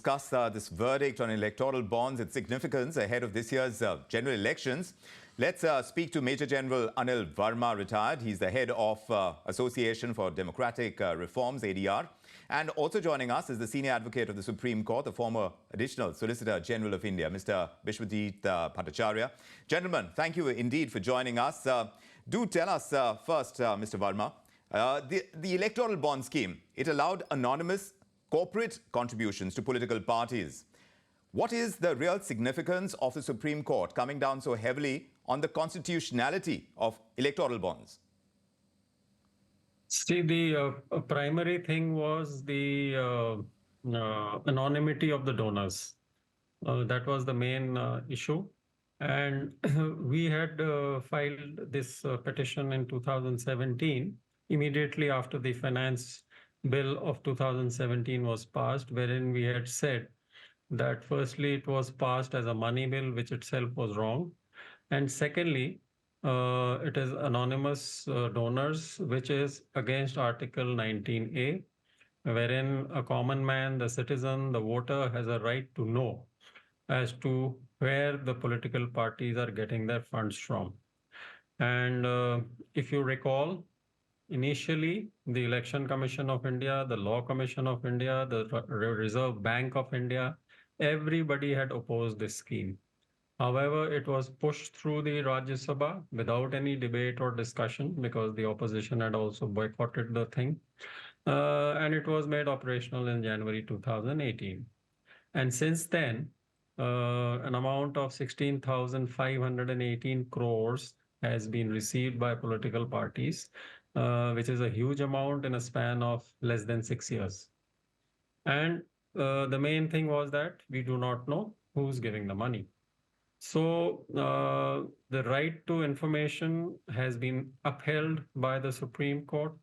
discuss this verdict on electoral bonds, its significance ahead of this year's general elections. Let's speak to Major General Anil Verma, retired. He's the head of Association for Democratic Reforms, ADR. And also joining us is the senior advocate of the Supreme Court, the former additional Solicitor General of India, Mr. Bishwajit Bhattacharyya. Gentlemen, thank you indeed for joining us. Do tell us first, Mr. Verma, the electoral bond scheme, it allowed anonymous corporate contributions to political parties. What is the real significance of the Supreme Court coming down so heavily on the constitutionality of electoral bonds? See, the primary thing was the anonymity of the donors. That was the main issue. And we had filed this petition in 2017, immediately after the finance bill of 2017 was passed, wherein we had said that firstly, it was passed as a money bill, which itself was wrong. And secondly, it is anonymous donors, which is against Article 19A, wherein a common man, the citizen, the voter has a right to know as to where the political parties are getting their funds from. And if you recall, initially, the Election Commission of India, the Law Commission of India, the Reserve Bank of India, everybody had opposed this scheme. However, it was pushed through the Rajya Sabha without any debate or discussion because the opposition had also boycotted the thing. And it was made operational in January 2018. And since then, an amount of 16,518 crores has been received by political parties, which is a huge amount in a span of less than 6 years. And the main thing was that we do not know who's giving the money. So the right to information has been upheld by the Supreme Court,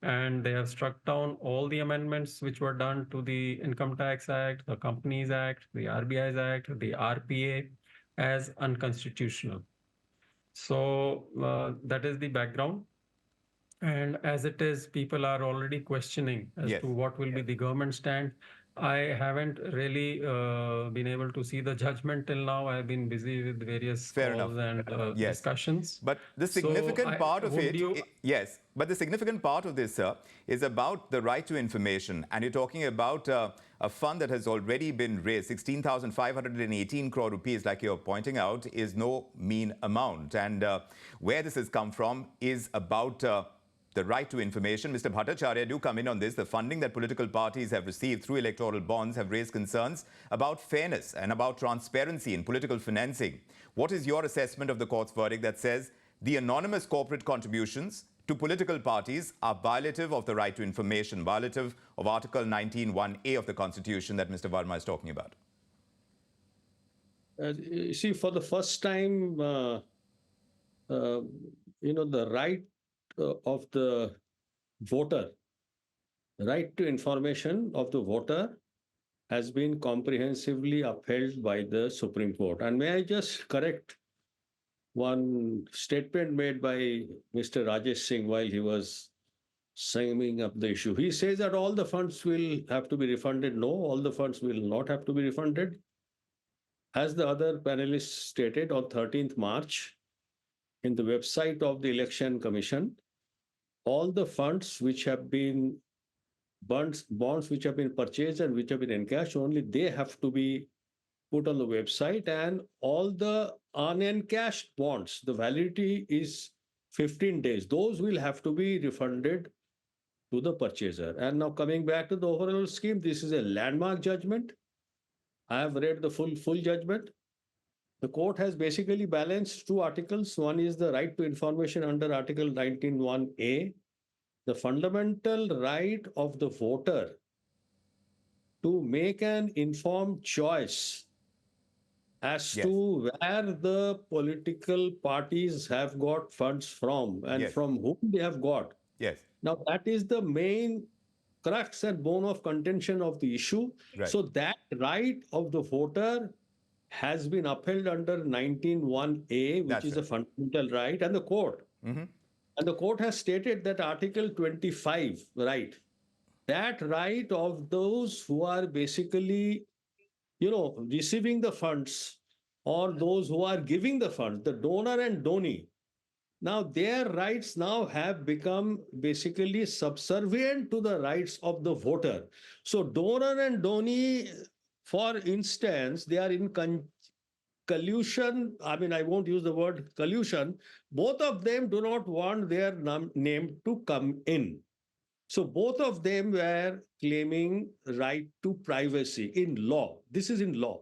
and they have struck down all the amendments which were done to the Income Tax Act, the Companies Act, the RBI's Act, the RPA as unconstitutional. So that is the background. And as it is, people are already questioning as to what will be the government stand. I haven't really been able to see the judgment till now. I've been busy with various calls and discussions. But the significant part of it, but the significant part of this, sir, is about the right to information. And you're talking about a fund that has already been raised, 16,518 crore rupees, like you're pointing out, is no mean amount. And where this has come from is about the right to information. Mr. Bhattacharya, do come in on this. The funding that political parties have received through electoral bonds have raised concerns about fairness and about transparency in political financing. What is your assessment of the court's verdict that says the anonymous corporate contributions to political parties are violative of the right to information, violative of Article 19(1)A of the Constitution that Mr. Verma is talking about? See, for the first time, the right of the voter, right to information of the voter has been comprehensively upheld by the Supreme Court. And may I just correct one statement made by Mr. Rajesh Singh while he was summing up the issue. He says that all the funds will have to be refunded. No, all the funds will not have to be refunded. As the other panelists stated on 13th March, in the website of the Election Commission, all the funds which have been bonds which have been purchased and which have been encashed, only they have to be put on the website, and all the unencashed bonds, the validity is 15 days. Those will have to be refunded to the purchaser. And now coming back to the overall scheme, this is a landmark judgment. I have read the full judgment. The court has basically balanced two articles. One is the right to information under Article 19(1)A, the fundamental right of the voter to make an informed choice as to where the political parties have got funds from and from whom they have got. Now, that is the main crux and bone of contention of the issue. So that right of the voter has been upheld under 19(1)A, which is a fundamental right, and the court. And the court has stated that Article 25, right, that right of those who are basically, receiving the funds or those who are giving the funds, the donor and donee, now their rights now have become basically subservient to the rights of the voter. So donor and donee, for instance, they are in collusion. I mean, I won't use the word collusion. Both of them do not want their name to come in. So both of them were claiming right to privacy in law. This is in law.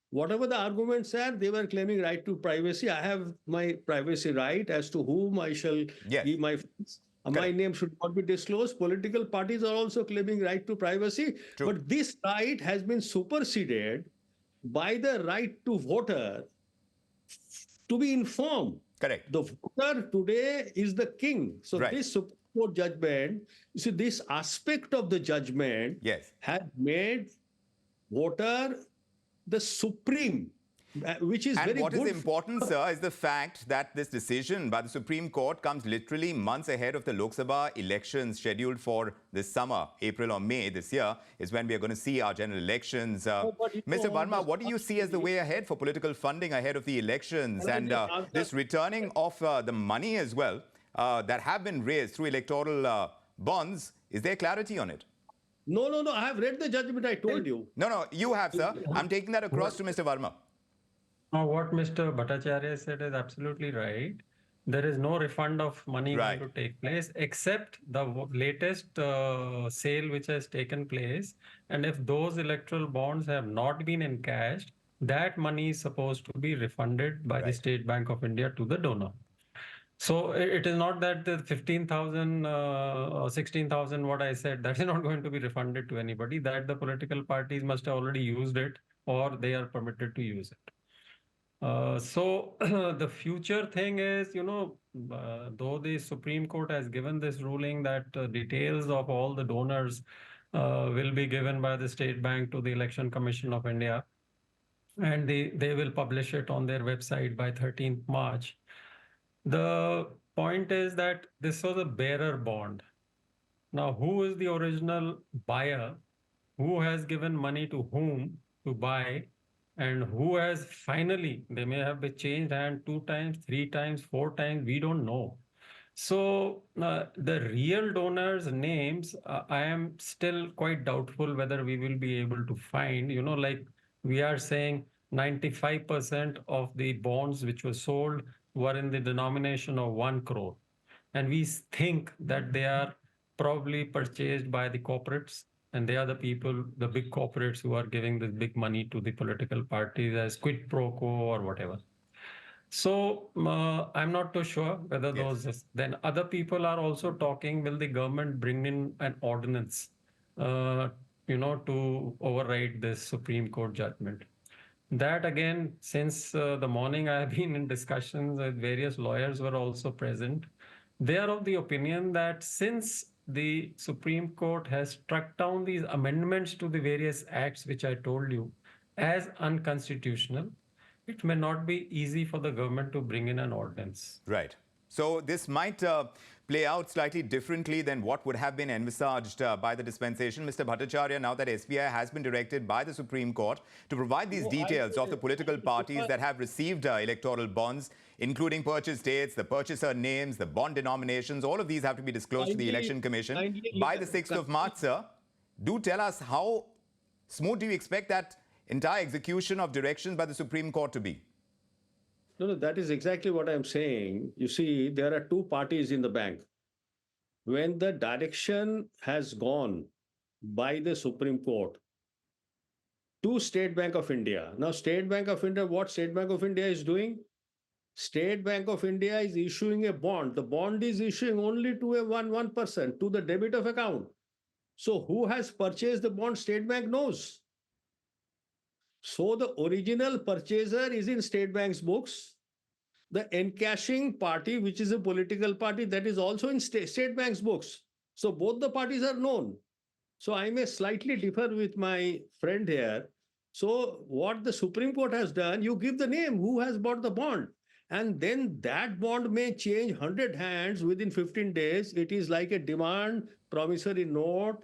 Whatever the arguments are, they were claiming right to privacy. I have my privacy right as to whom I shall give my funds. My name should not be disclosed. Political parties are also claiming right to privacy. True. But this right has been superseded by the right to voter to be informed. Correct. The voter today is the king. So this Supreme Court judgment, you see, this aspect of the judgment has made voter the supreme, which is very good. And what is important, sir, is the fact that this decision by the Supreme Court comes literally months ahead of the Lok Sabha elections scheduled for this summer. April or May this year is when we are going to see our general elections. Mr. Verma, what do you see as the way ahead for political funding ahead of the elections and this returning of the money as well that have been raised through electoral bonds? Is there clarity on it? No. I have read the judgment, I told you. No, you have, sir. I'm taking that across to Mr. Verma. What Mr. Bhattacharya said is absolutely right. There is no refund of money going to take place except the latest sale which has taken place. And if those electoral bonds have not been encashed, that money is supposed to be refunded by the State Bank of India to the donor. So it is not that the 15,000 or 16,000, what I said, that is not going to be refunded to anybody, that the political parties must have already used it or they are permitted to use it. So the future thing is, though the Supreme Court has given this ruling that details of all the donors will be given by the State Bank to the Election Commission of India, and they will publish it on their website by 13th March. The point is that this was a bearer bond. Now, who is the original buyer? Who has given money to whom to buy? And who has finally, they may have been changed hand 2 times, 3 times, 4 times, we don't know. So the real donors' names, I am still quite doubtful whether we will be able to find, like we are saying 95% of the bonds which were sold were in the denomination of 1 crore. And we think that they are probably purchased by the corporates, and they are the people, the big corporates who are giving this big money to the political parties as quid pro quo or whatever. So I'm not too sure whether those, then other people are also talking, will the government bring in an ordinance, to override this Supreme Court judgment? That again, since the morning I have been in discussions with various lawyers were also present, they are of the opinion that since the Supreme Court has struck down these amendments to the various acts which I told you as unconstitutional, it may not be easy for the government to bring in an ordinance. Right. So this might play out slightly differently than what would have been envisaged by the dispensation. Mr. Bhattacharya, now that SBI has been directed by the Supreme Court to provide these details of the political parties that have received electoral bonds, including purchase dates, the purchaser names, the bond denominations, all of these have to be disclosed to the Election Commission by the 6th of March, sir. Do tell us how smooth do you expect that entire execution of directions by the Supreme Court to be? No, that is exactly what I'm saying. You see, there are 2 parties in the bank. When the direction has gone by the Supreme Court to State Bank of India. Now, State Bank of India, what State Bank of India is doing? State Bank of India is issuing a bond. The bond is issuing only to a one person, to the debit of account. So who has purchased the bond? State Bank knows. So the original purchaser is in State Bank's books. The encashing party, which is a political party, that is also in State Bank's books. So both the parties are known. So I may slightly differ with my friend here. So what the Supreme Court has done, you give the name who has bought the bond. And then that bond may change 100 hands within 15 days. It is like a demand promissory note,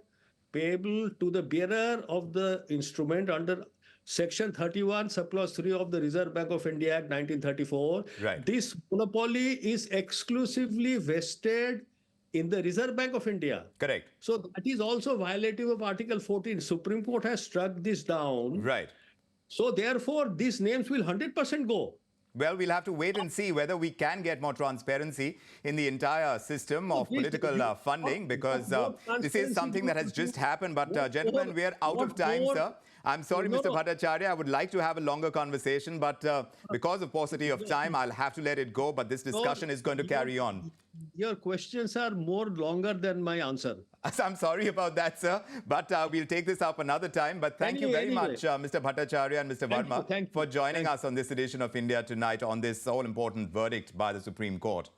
payable to the bearer of the instrument under Section 31, Subclause 3 of the Reserve Bank of India Act 1934. Right. This monopoly is exclusively vested in the Reserve Bank of India. Correct. So that is also violative of Article 14. Supreme Court has struck this down. Right. So therefore, these names will 100% go. Well, we'll have to wait and see whether we can get more transparency in the entire system of political funding, because this is something that has just happened. But gentlemen, we are out of time, sir. I'm sorry, Mr. Bhattacharya. I would like to have a longer conversation, but because of paucity of time, I'll have to let it go. But this discussion is going to carry on. Your questions are more longer than my answer. I'm sorry about that, sir. But we'll take this up another time. But thank you very much, Mr. Bhattacharya and Mr. Verma, for joining us on this edition of India Tonight on this all-important verdict by the Supreme Court.